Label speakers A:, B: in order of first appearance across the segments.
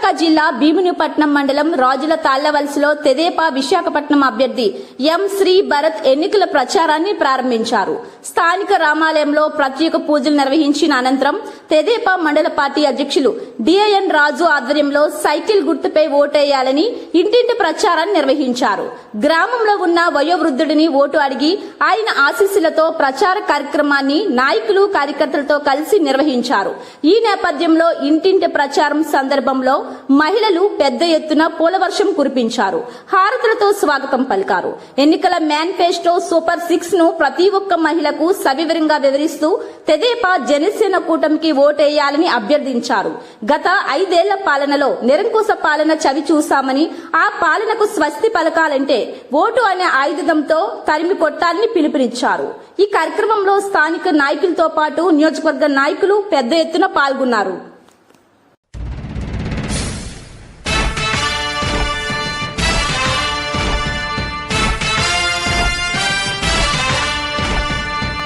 A: విశాఖ జిల్లా భీమునిపట్నం మండలం రాజుల తాళ్లవలసలో తెదేపా విశాఖపట్నం అభ్యర్థి ఎం శ్రీ భరత్ ఎన్నికల ప్రచారాన్ని ప్రారంభించారు. స్థానిక రామాలయంలో ప్రత్యేక పూజలు నిర్వహించిన అనంతరం తెదేపా మండల పార్టీ అధ్యక్షులు డిఎన్ రాజు ఆధ్వర్యంలో సైకిల్ గుర్తుపై ఓటేయాలని ఇంటింటి ప్రచారాన్ని నిర్వహించారు. గ్రామంలో ఉన్న వయోవృద్ధుడిని ఓటు అడిగి ఆయన ఆశీస్సులతో ప్రచార కార్యక్రమాన్ని నాయకులు కార్యకర్తలతో కలిసి నిర్వహించారు. ఈ నేపథ్యంలో ఇంటింటి ప్రచారం సందర్భంలో మహిళలు పెద్ద ఎత్తున పూలవర్షం కురిపించారు. హారతులతో స్వాగతం పలికారు. ఎన్నికల మేనిఫెస్టో సూపర్ 6 ను ప్రతి ఒక్క మహిళకు సవివరంగా వివరిస్తూ తెదేపా జనసేన కూటమికి ఓటేయాలని అభ్యర్థించారు. గత 5 ఏళ్ల పాలనలో నిరంకుశ పాలన చవి చూశామని, ఆ పాలనకు స్వస్తి పలకాలంటే ఓటు అనే ఆయుధంతో తరిమి కొట్టాలని పిలుపునిచ్చారు. ఈ కార్యక్రమంలో స్థానిక నాయకులతో పాటు నియోజకవర్గ నాయకులు పెద్ద ఎత్తున పాల్గొన్నారు.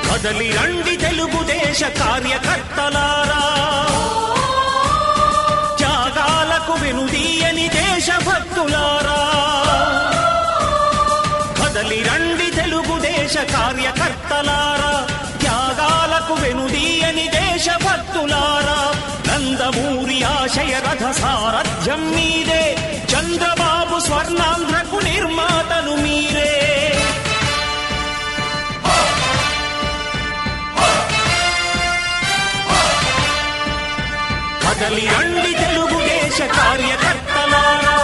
B: కదలి రండి తెలుగుదేశ కార్యకర్తలారా, త్యాగాలకు వెనుదీయని దేశభక్తులారా. కదలి రండి తెలుగుదేశ కార్యకర్తలారా, త్యాగాలకు వెనుదీయని దేశభక్తులారా. నందమూరి ఆశయ రథ సారథ్యం మీదే, చంద్రబాబు స్వర్ణాంధ్రకు నిర్మాతలు మీరే. కదలి రండి తెలుగుదేశ కార్యకర్తలారా,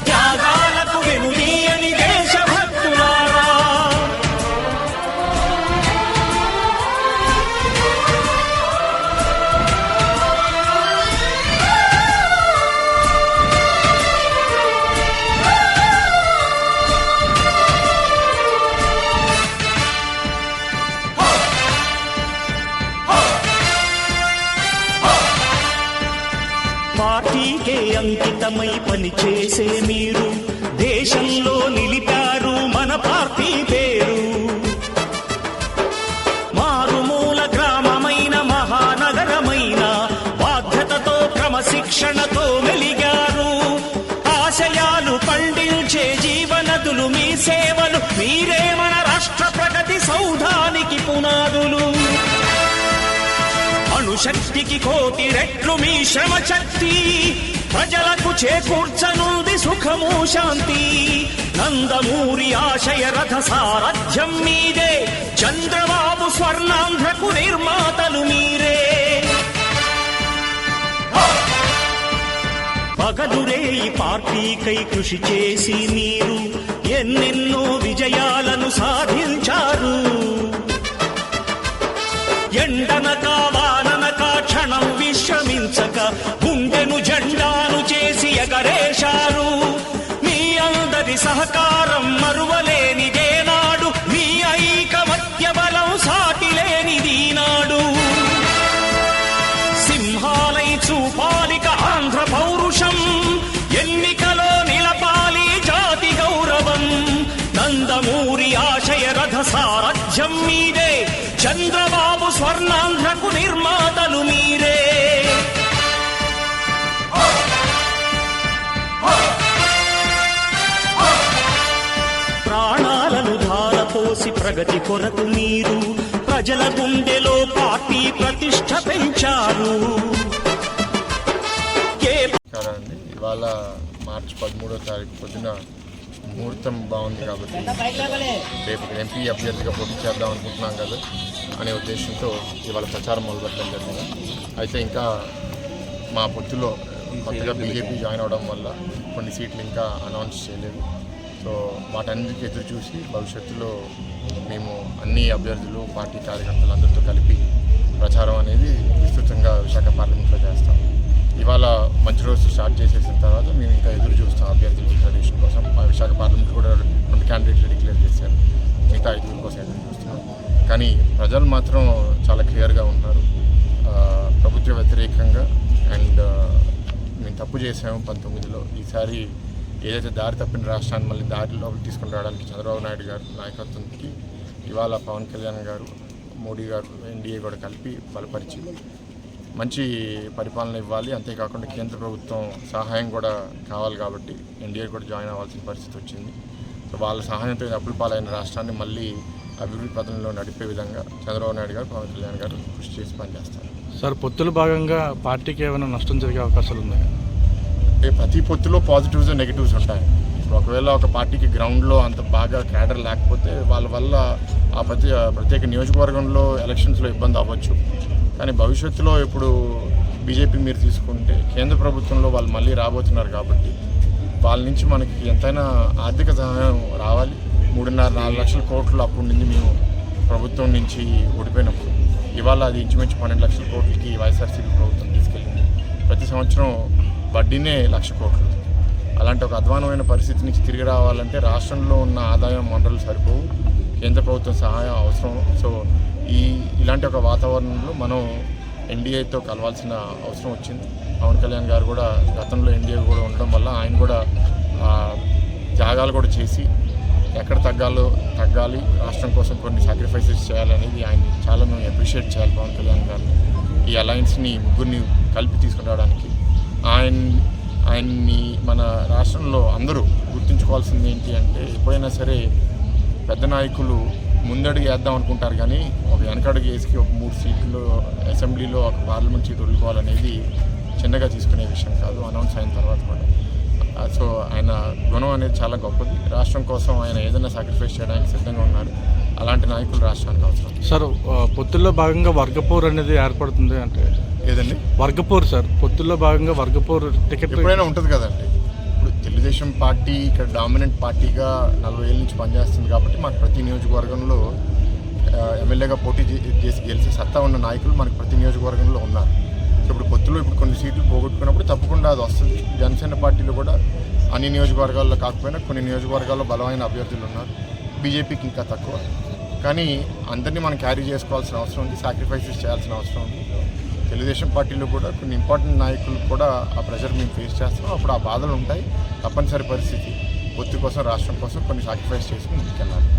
B: త్యాగాలకు వెనుదీయని దేశభక్తులారా. పార్టీకే అంకితమై పనిచేసే మీరు దేశంలో నిలిపారు మన పార్టీ పేరు. మారుమూల గ్రామమైన మహానగరమైన బాధ్యతతో క్రమశిక్షణతో మెలిగారు. ఆశయాలు పండించే జీవనదులు మీ సేవలు, మీరే మన రాష్ట్ర ప్రగతి సౌధానికి పునాదులు. అణుశక్తికి కోటి రెట్లు మీ శ్రమ శక్తి, ప్రజలకు చేకూర్చనుంది సుఖము శాంతి. నందమూరి ఆశయ రథ సారథ్యం మీదే, చంద్రబాబు స్వర్ణాంధ్రకు నిర్మాతలు మీరే. పగలురే ఈ పార్టీకై కృషి చేసి మీరు ఎన్నెన్నో విజయాలను సాధించారు. ఎండనక వాననక క్షణం విశ్రమించక గుండెను జెండాను చేసి ఎగరేశారు. మీ అందరి సహకారం మరువలేనిదేనాడు, మీ ఐకమత్య బలం సాటిలేనిదీనాడు. సింహాలై చూపాలిక ఆంధ్ర పౌరుషం, ఎన్నికలో నిలపాలి జాతి గౌరవం. నందమూరి ఆశయ రథ సారథ్యం మీదే, చంద్రబాబు స్వర్ణాంధ్రకు నిర్మాతలు మీరే. ప్రాణాలను ధారపోసి ప్రగతి కొరకు మీరు ప్రజల గుండెలో పార్టీ ప్రతిష్ట పెంచారు.
C: ఇవాళ మార్చి 13వ తారీఖు పొద్దున ముహూర్తం బాగుంది కాబట్టి రేపు ఎంపీ అభ్యర్థిగా పోటీ చేద్దాం అనుకుంటున్నాం కదా అనే ఉద్దేశంతో ఇవాళ ప్రచారం మొదలుపెట్టడం జరిగింది. అయితే ఇంకా మా పొత్తులో కొత్తగా బీజేపీ జాయిన్ అవడం వల్ల కొన్ని సీట్లు ఇంకా అనౌన్స్ చేయలేదు. సో వాటన్నిటికీ ఎదురు చూసి భవిష్యత్తులో మేము అన్ని అభ్యర్థులు పార్టీ కార్యకర్తలు అందరితో కలిపి ప్రచారం అనేది విస్తృతంగా విశాఖ పార్లమెంట్లో చేస్తాం. ఇవాళ మంచి రోజు స్టార్ట్ చేసేసిన తర్వాత మేము ఇంకా ఎదురు చూస్తాం అభ్యర్థుల డిక్లరేషన్ కోసం. మా విశాఖ పార్లమెంట్ కూడా 2 క్యాండిడేట్లు డిక్లేర్ చేశారు, మిగతా 5 కోసం ఎదురు చూస్తున్నాం. కానీ ప్రజలు మాత్రం చాలా క్లియర్గా ఉన్నారు. ప్రభుత్వ వ్యతిరేకంగా అండ్ మేము తప్పు చేసాము 19లో. ఈసారి ఏదైతే దారి తప్పిన రాష్ట్రాన్ని మళ్ళీ దారిలో తీసుకుని రావడానికి చంద్రబాబు నాయుడు గారు నాయకత్వానికి ఇవాళ పవన్ కళ్యాణ్ గారు, మోడీ గారు, ఎన్డీఏ కూడా కలిపి బలపరిచి మంచి పరిపాలన ఇవ్వాలి. అంతేకాకుండా కేంద్ర ప్రభుత్వం సహాయం కూడా కావాలి కాబట్టి ఎన్డీఏ కూడా జాయిన్ అవ్వాల్సిన పరిస్థితి వచ్చింది. సో వాళ్ళ సహాయంతో అప్పుల పాలైన రాష్ట్రాన్ని మళ్ళీ అభివృద్ధి పథంలో నడిపే విధంగా చంద్రబాబు నాయుడు గారు, పవన్ కళ్యాణ్ గారు కృషి చేసి పనిచేస్తారు.
D: సార్, పొత్తుల భాగంగా పార్టీకి ఏమైనా నష్టం జరిగే అవకాశాలు ఉన్నాయా?
C: ప్రతి పొత్తులో పాజిటివ్స్ నెగిటివ్స్ ఉంటాయి. ఇప్పుడు ఒకవేళ ఒక పార్టీకి గ్రౌండ్లో అంత బాగా క్యాడర్ లేకపోతే వాళ్ళ వల్ల ఆ ప్రత్యేక నియోజకవర్గంలో ఎలక్షన్స్లో ఇబ్బంది అవ్వచ్చు. కానీ భవిష్యత్తులో ఇప్పుడు బీజేపీ మీరు తీసుకుంటే కేంద్ర ప్రభుత్వంలో వాళ్ళు మళ్ళీ రాబోతున్నారు కాబట్టి వాళ్ళ నుంచి మనకి ఎంతైనా ఆర్థిక సహాయం రావాలి. 3.5-4 లక్షల కోట్లు అప్పటి నుంచి మేము ప్రభుత్వం నుంచి ఓడిపోయినప్పుడు ఇవాళ అది ఇంచుమించు 12 లక్షల కోట్లకి వైఎస్ఆర్సీపీ ప్రభుత్వం తీసుకెళ్ళింది. ప్రతి సంవత్సరం వడ్డీనే 1 లక్ష కోట్లు. అలాంటి ఒక అధ్వానమైన పరిస్థితి నుంచి తిరిగి రావాలంటే రాష్ట్రంలో ఉన్న ఆదాయం వనరులు సరిపోవు, కేంద్ర ప్రభుత్వం సహాయం అవసరం. సో ఇలాంటి ఒక వాతావరణంలో మనం ఎన్డీఏతో కలవాల్సిన అవసరం వచ్చింది. పవన్ కళ్యాణ్ గారు కూడా గతంలో ఎన్డీఏ కూడా ఉండడం వల్ల ఆయన కూడా త్యాగాలు కూడా చేసి ఎక్కడ తగ్గాలి, రాష్ట్రం కోసం కొన్ని సాక్రిఫైసెస్ చేయాలనేది ఆయన చాలా మేము అప్రిషియేట్ చేయాలి. పవన్ కళ్యాణ్ గారిని ఈ అలయన్స్ని ముగ్గురిని కలిపి తీసుకురావడానికి ఆయన్ని మన రాష్ట్రంలో అందరూ గుర్తుంచుకోవాల్సింది ఏంటి అంటే ఎప్పుడైనా సరే పెద్ద నాయకులు ముందడుగు వేద్దాం అనుకుంటారు కానీ ఒక వెనకడుగు వేసి ఒక 3 సీట్లు అసెంబ్లీలో ఒక పార్లమెంట్ సీట్ వదులుకోవాలనేది చిన్నగా తీసుకునే విషయం కాదు. అనౌన్స్ అయిన తర్వాత కూడా సో ఆయన గుణం అనేది చాలా గొప్పది. రాష్ట్రం కోసం ఆయన ఏదైనా సాక్రిఫైస్ చేయడానికి సిద్ధంగా ఉన్నారు. అలాంటి నాయకులు రాష్ట్రానికి అవసరం.
D: సార్, పొత్తుల్లో భాగంగా వర్గపూర్ అనేది ఏర్పడుతుంది అంటే
C: ఏదండి?
D: వర్గపూర్ సార్, పొత్తుల్లో భాగంగా వర్గపూర్ టికెట్
C: ఎప్పుడైనా ఉంటుంది కదండి. ఇప్పుడు తెలుగుదేశం పార్టీ ఇక్కడ డామినెంట్ పార్టీగా 40 ఏళ్ళ నుంచి పనిచేస్తుంది కాబట్టి మాకు ప్రతి నియోజకవర్గంలో ఎమ్మెల్యేగా పోటీ చేసి గెలిచే సత్తా ఉన్న నాయకులు మనకు ప్రతి నియోజకవర్గంలో ఉన్నారు. సో ఇప్పుడు పొత్తులో కొన్ని సీట్లు పోగొట్టుకున్నప్పుడు తప్పకుండా అది వస్తుంది. జనసేన పార్టీలో కూడా అన్ని నియోజకవర్గాల్లో కాకపోయినా కొన్ని నియోజకవర్గాల్లో బలమైన అభ్యర్థులు ఉన్నారు. బీజేపీకి ఇంకా తక్కువ. కానీ అందరినీ మనం క్యారీ చేసుకోవాల్సిన అవసరం ఉంది, సాక్రిఫైసెస్ చేయాల్సిన అవసరం ఉంది. తెలుగుదేశం పార్టీలో కూడా కొన్ని ఇంపార్టెంట్ నాయకులు కూడా ఆ ప్రెషర్ మేము ఫేస్ చేస్తాం. అప్పుడు ఆ బాధలు ఉంటాయి. తప్పనిసరి పరిస్థితి పొత్తు కోసం, రాష్ట్రం కోసం కొన్ని సాక్రిఫైస్ చేసుకుని ముందుకెళ్ళాలి.